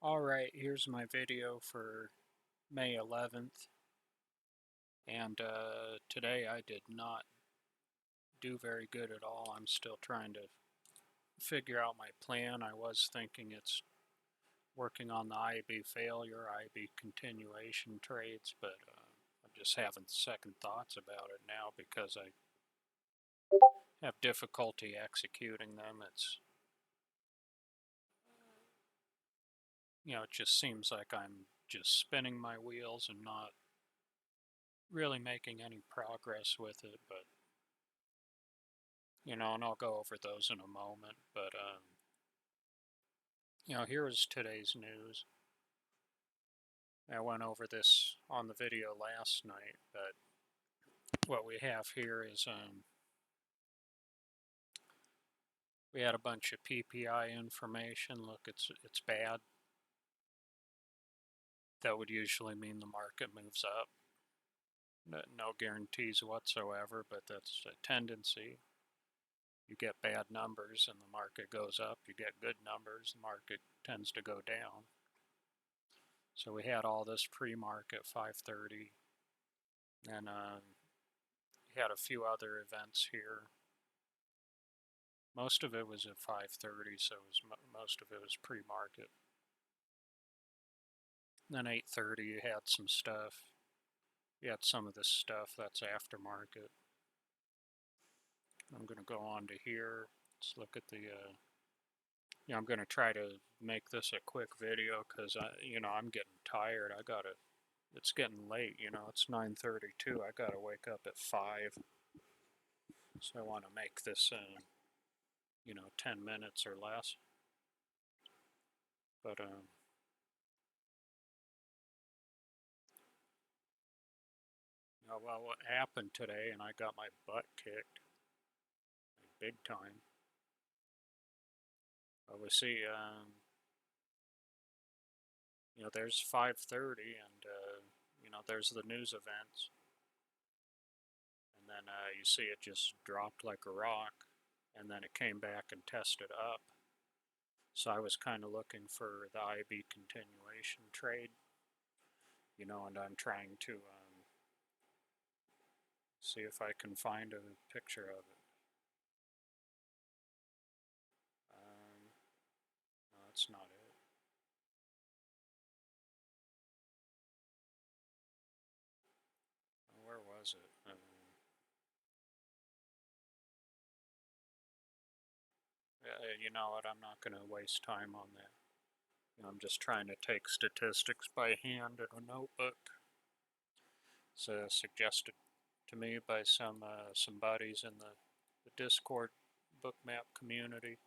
Alright, here's my video for May 11th, and today I did not do very good at all. I'm still trying to figure out my plan. I was thinking it's working on the IB failure, IB continuation trades, but I'm just having second thoughts about it now because I have difficulty executing them. It just seems like I'm just spinning my wheels and not really making any progress with it, but and I'll go over those in a moment. But here is today's news. I went over this on the video last night, but what we have here is we had a bunch of PPI information. Look, it's bad. That would usually mean the market moves up. No guarantees whatsoever, but that's a tendency. You get bad numbers and the market goes up. You get good numbers, the market tends to go down. So we had all this pre-market 5:30, and we had a few other events here. Most of it was at 5:30, so most of it was pre-market. Then 8:30, you had some stuff. You had some of this stuff that's aftermarket. I'm going to go on to here. Let's look at the. I'm going to try to make this a quick video because I'm getting tired. It's getting late. It's 9:32. I got to wake up at 5. So I want to make this 10 minutes or less. But well, what happened today, and I got my butt kicked, big time. But we see, there's 5:30, and there's the news events, and then you see it just dropped like a rock, and then it came back and tested up. So I was kind of looking for the IB continuation trade, and I'm trying to see if I can find a picture of it. No, that's not it. Where was it? You know what? I'm not going to waste time on that. I'm just trying to take statistics by hand in a notebook. It's suggested to me by some buddies in the Discord bookmap community,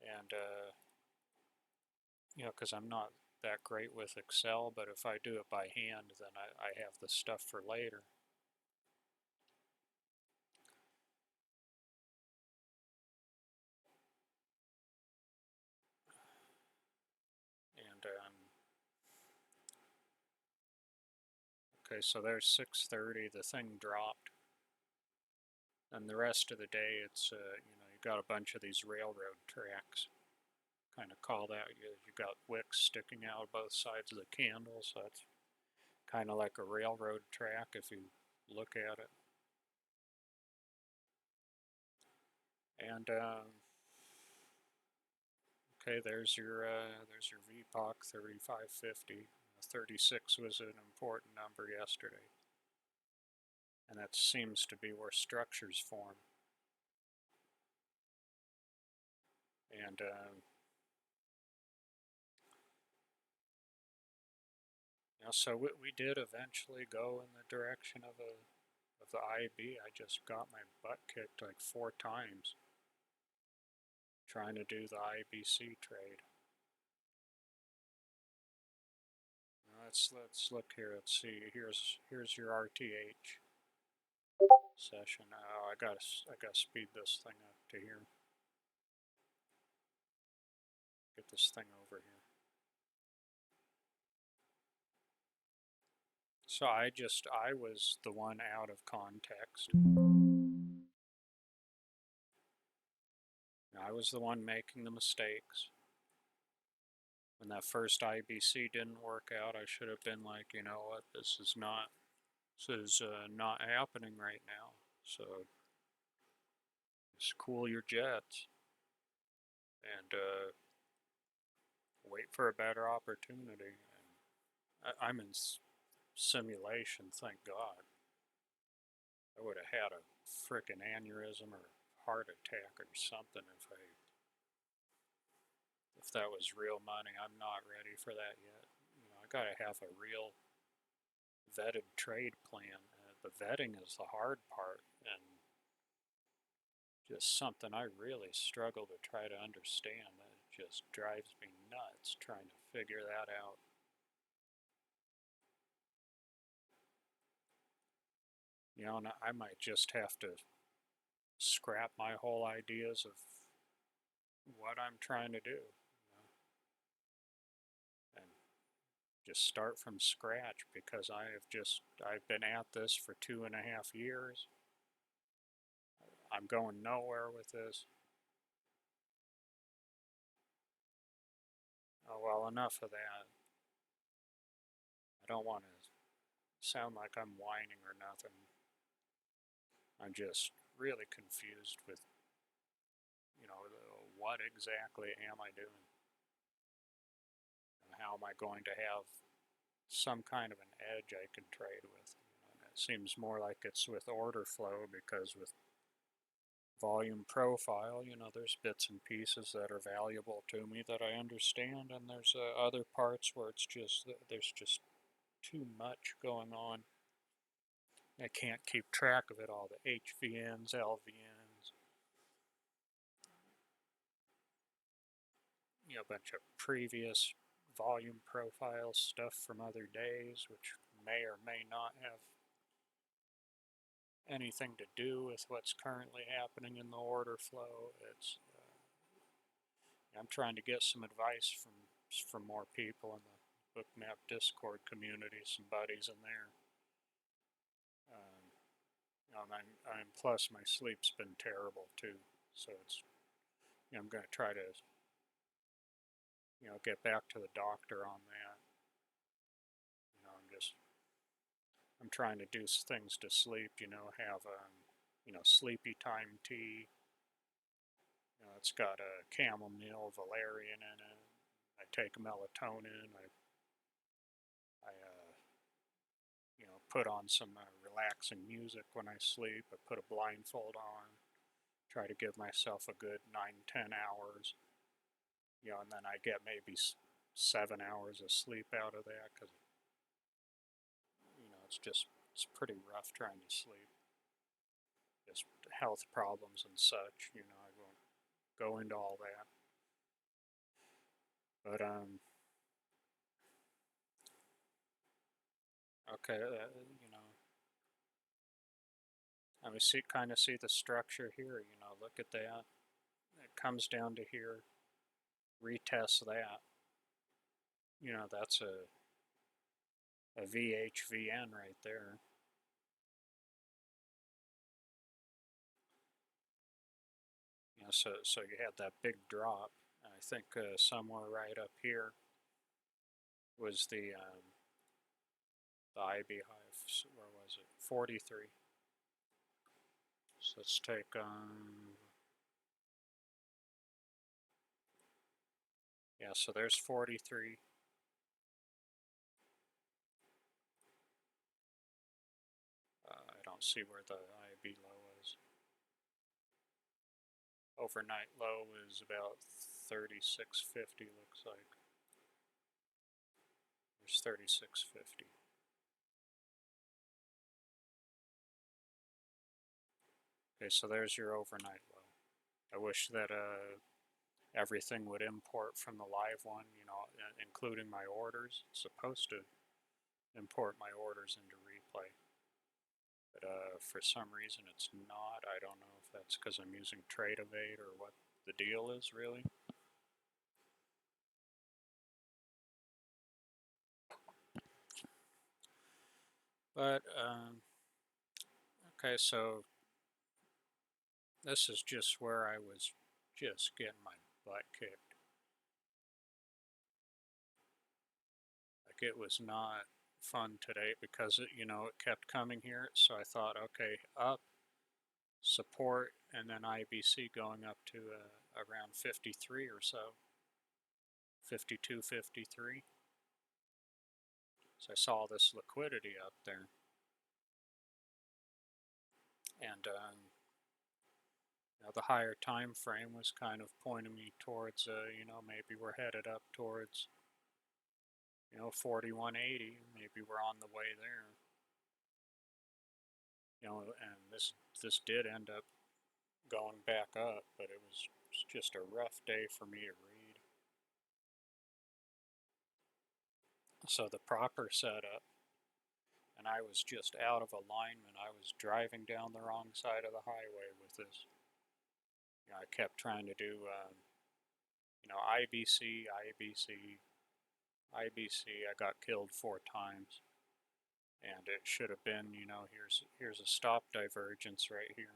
and because I'm not that great with Excel, but if I do it by hand, then I have the stuff for later. And okay, so there's 6:30. The thing dropped, and the rest of the day, it's you got a bunch of these railroad tracks. Kind of call that you got wicks sticking out both sides of the candle, so it's kind of like a railroad track if you look at it. And okay, there's your VPOC 3550. 36 was an important number yesterday, and that seems to be where structures form. And so we did eventually go in the direction of the IB. I just got my butt kicked like 4 times trying to do the IBC trade. Let's look here. Let's see. Here's your RTH session. Oh, I gotta speed this thing up to here. Get this thing over here. So I was the one out of context. I was the one making the mistakes. When that first IBC didn't work out, I should have been like, you know what, this is not happening right now. So just cool your jets and wait for a better opportunity. And I'm in simulation, thank God. I would have had a frickin' aneurysm or heart attack or something if that was real money. I'm not ready for that yet. You know, I gotta have a real vetted trade plan. The vetting is the hard part, and just something I really struggle to try to understand. It just drives me nuts trying to figure that out. You know, and I might just have to scrap my whole ideas of what I'm trying to do, you know, and just start from scratch because I've been at this for 2.5 years. I'm going nowhere with this. Oh, well, enough of that. I don't want to sound like I'm whining or nothing. I'm just really confused with, you know, what exactly am I doing? And how am I going to have some kind of an edge I can trade with? You know, and it seems more like it's with order flow because with volume profile, you know, there's bits and pieces that are valuable to me that I understand, and there's other parts where there's just too much going on. I can't keep track of it all, the HVNs, LVNs, you know, a bunch of previous volume profile stuff from other days, which may or may not have anything to do with what's currently happening in the order flow. I'm trying to get some advice from more people in the Bookmap Discord community, some buddies in there. You know, and I'm plus my sleep's been terrible too, so you know, I'm going to try to, you know, get back to the doctor on that. You know, I'm trying to do things to sleep. You know, have you know, sleepy time tea. You know, it's got a chamomile, valerian in it. I take melatonin. I you know, put on some relaxing music when I sleep. I put a blindfold on. Try to give myself a good 9-10 hours. You know, and then I get maybe 7 hours of sleep out of that because, you know, it's pretty rough trying to sleep. Just health problems and such. You know, I won't go into all that. But okay, you know, I mean, kind of see the structure here. You know, look at that. It comes down to here. Retest that. You know, that's a VHVN right there. You know, so you had that big drop. And I think somewhere right up here was the IB high. Where was it? 43. So let's take yeah. So there's 43. I don't see where the IB low is. Overnight low is about 3650. Looks like there's 3650. Okay, so there's your overnight low. I wish that everything would import from the live one, you know, including my orders. It's supposed to import my orders into replay, but for some reason it's not. I don't know if that's because I'm using Trade-Evade or what the deal is really. But okay, so this is just where I was just getting my butt kicked. like it was not fun today because it, it kept coming here. So I thought, okay, up, support, and then IBC going up to around 53 or so, 52, 53. So I saw this liquidity up there, and the higher time frame was kind of pointing me towards, maybe we're headed up towards, 4180. Maybe we're on the way there. And this did end up going back up, but it was just a rough day for me to read. So the proper setup, and I was just out of alignment. I was driving down the wrong side of the highway with this. I kept trying to do, IBC, IBC, IBC. I got killed 4 times, and it should have been, here's a stop divergence right here.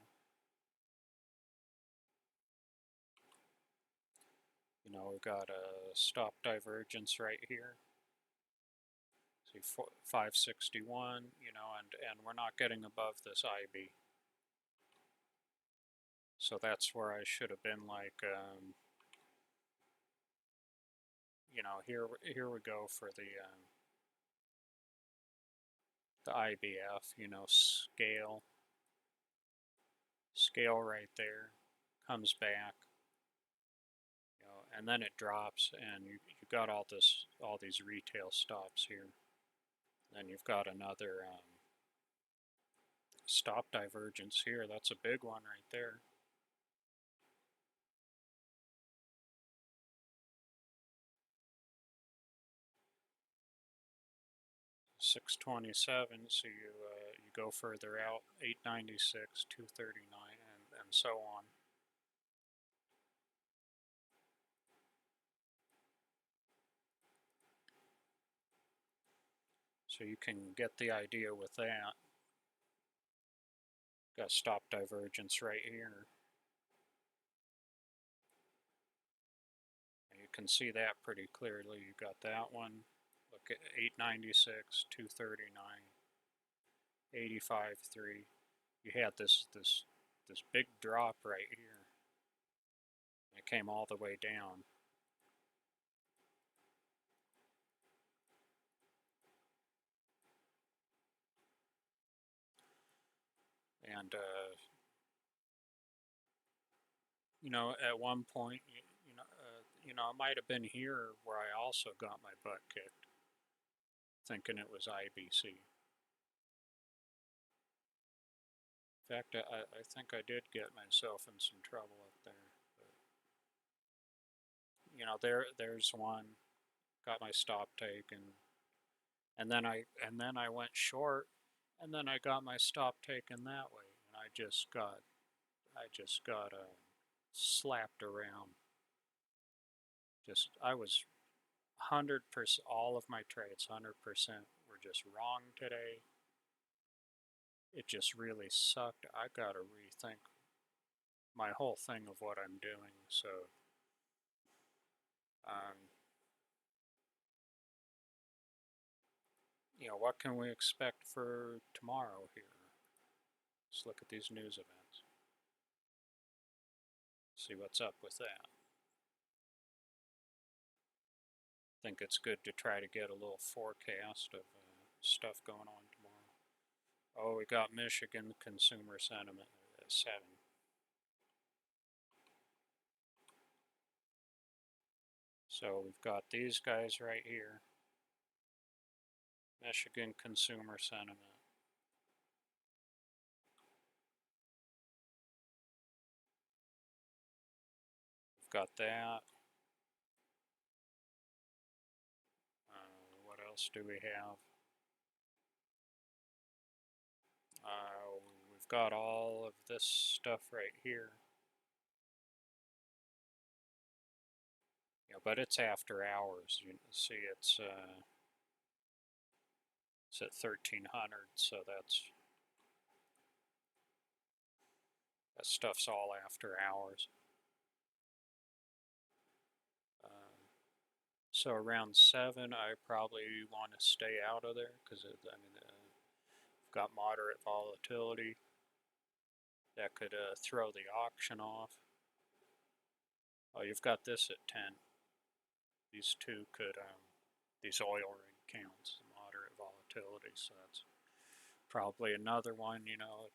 We've got a stop divergence right here. See, 561, and we're not getting above this IB. So that's where I should have been like, here we go for the IBF, scale right there, comes back, and then it drops, and you got all these retail stops here. Then you've got another stop divergence here. That's a big one right there. 627, so you go further out, 896, 239, and so on. So you can get the idea with that. Got stop divergence right here. You can see that pretty clearly. You got that one. Look at 896, 239, 85.3. You had this big drop right here. It came all the way down. And at one point, it might have been here where I also got my butt kicked, thinking it was IBC. In fact, I think I did get myself in some trouble up there. But, there's one. Got my stop taken, and then I went short, and then I got my stop taken that way, and I just got slapped around. I was 100%, all of my trades, 100% were just wrong today. It just really sucked. I gotta rethink my whole thing of what I'm doing. So, what can we expect for tomorrow here? Let's look at these news events. See what's up with that. Think it's good to try to get a little forecast of stuff going on tomorrow. Oh, we got Michigan consumer sentiment at 7. So we've got these guys right here. Michigan consumer sentiment. We've got that. What else do we have? We've got all of this stuff right here. But it's after hours. You see, it's at 1300, so that stuff's all after hours. So around 7, I probably want to stay out of there because I mean, I've got moderate volatility that could throw the auction off. Oh, you've got this at 10. These two could, these oil rig counts, moderate volatility, so that's probably another one, you know,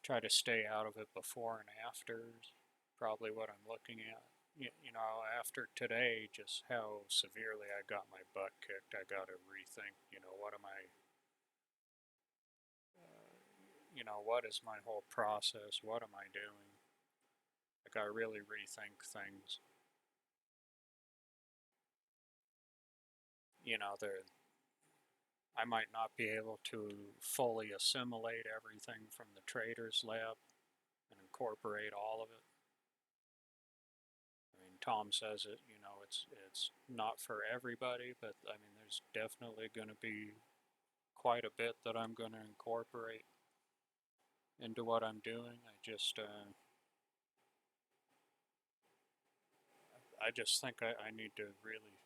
try to stay out of it before and after, probably what I'm looking at. You know, after today, just how severely I got my butt kicked, I got to rethink, you know, what am I, you know, what is my whole process? What am I doing? I got to really rethink things. You know, I might not be able to fully assimilate everything from the trader's lab and incorporate all of it. I mean, Tom says it, you know, it's not for everybody, but I mean, there's definitely going to be quite a bit that I'm going to incorporate into what I'm doing. I just think I need to really,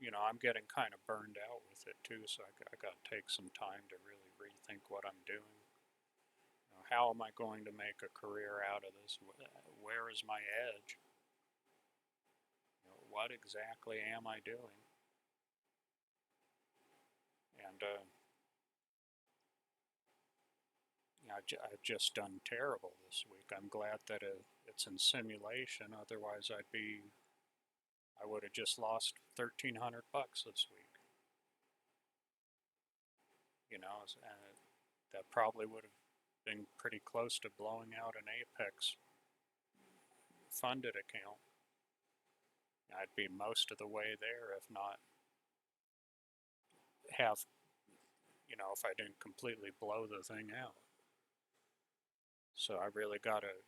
you know, I'm getting kind of burned out with it too, so I got to take some time to really rethink what I'm doing. You know, how am I going to make a career out of this? Where is my edge? You know, what exactly am I doing? And you know, I've just done terrible this week. I'm glad that it's in simulation. Otherwise, I would have just lost $1,300 this week. You know, and that probably would have been pretty close to blowing out an Apex funded account. I'd be most of the way there, if not half, you know, if I didn't completely blow the thing out. So I really got to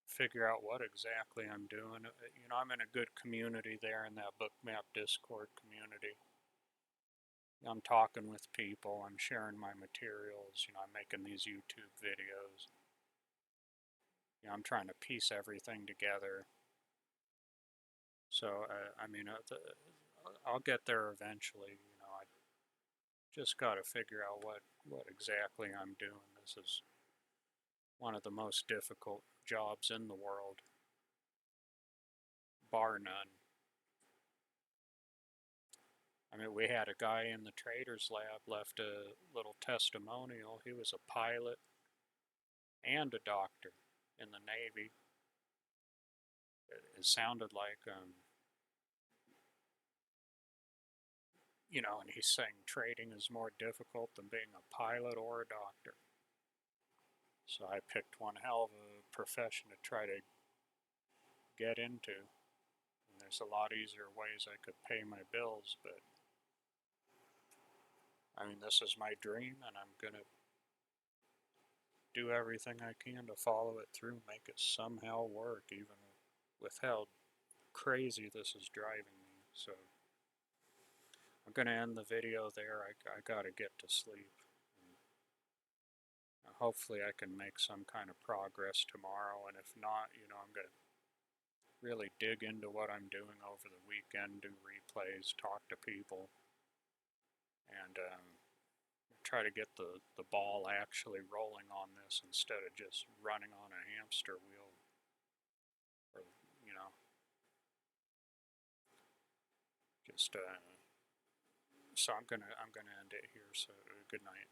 figure out what exactly I'm doing. You know, I'm in a good community there in that Bookmap Discord community. I'm talking with people, I'm sharing my materials, you know, I'm making these YouTube videos. You know, I'm trying to piece everything together. So, I mean, I'll get there eventually. You know, I just got to figure out what exactly I'm doing. This is one of the most difficult jobs in the world, bar none. I mean, we had a guy in the trader's lab left a little testimonial. He was a pilot and a doctor in the Navy. It sounded like, you know, and he's saying trading is more difficult than being a pilot or a doctor. So I picked one hell of a profession to try to get into. And there's a lot easier ways I could pay my bills, but I mean, this is my dream, and I'm going to do everything I can to follow it through, make it somehow work, even with how crazy this is driving me. So I'm going to end the video there. I got to get to sleep. And hopefully I can make some kind of progress tomorrow, and if not, you know, I'm going to really dig into what I'm doing over the weekend, do replays, talk to people, and try to get the ball actually rolling on this instead of just running on a hamster wheel. Or, you know, just so I'm gonna end it here. So good night.